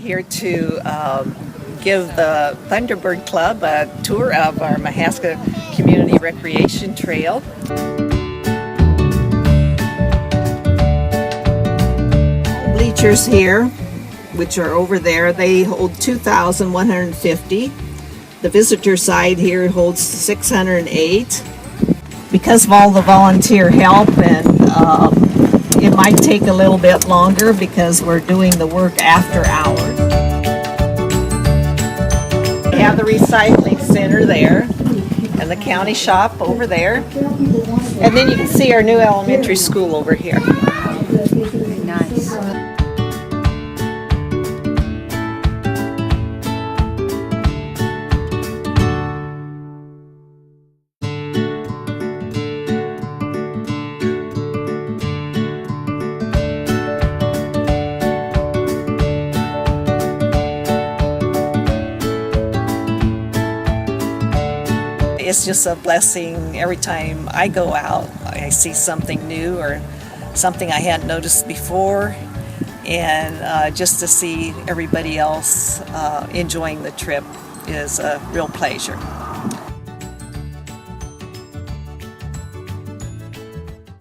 here to give the Thunderbird Club a tour of our Mahaska Community Recreation Trail. Bleachers here, which are over there, they hold 2,150. The visitor side here holds 608. Because of all the volunteer help, and it might take a little bit longer because we're doing the work after hours. We have the recycling center there and the county shop over there. And then you can see our new elementary school over here. Nice. It's just a blessing every time I go out. I see something new or something I hadn't noticed before, and just to see everybody else enjoying the trip is a real pleasure.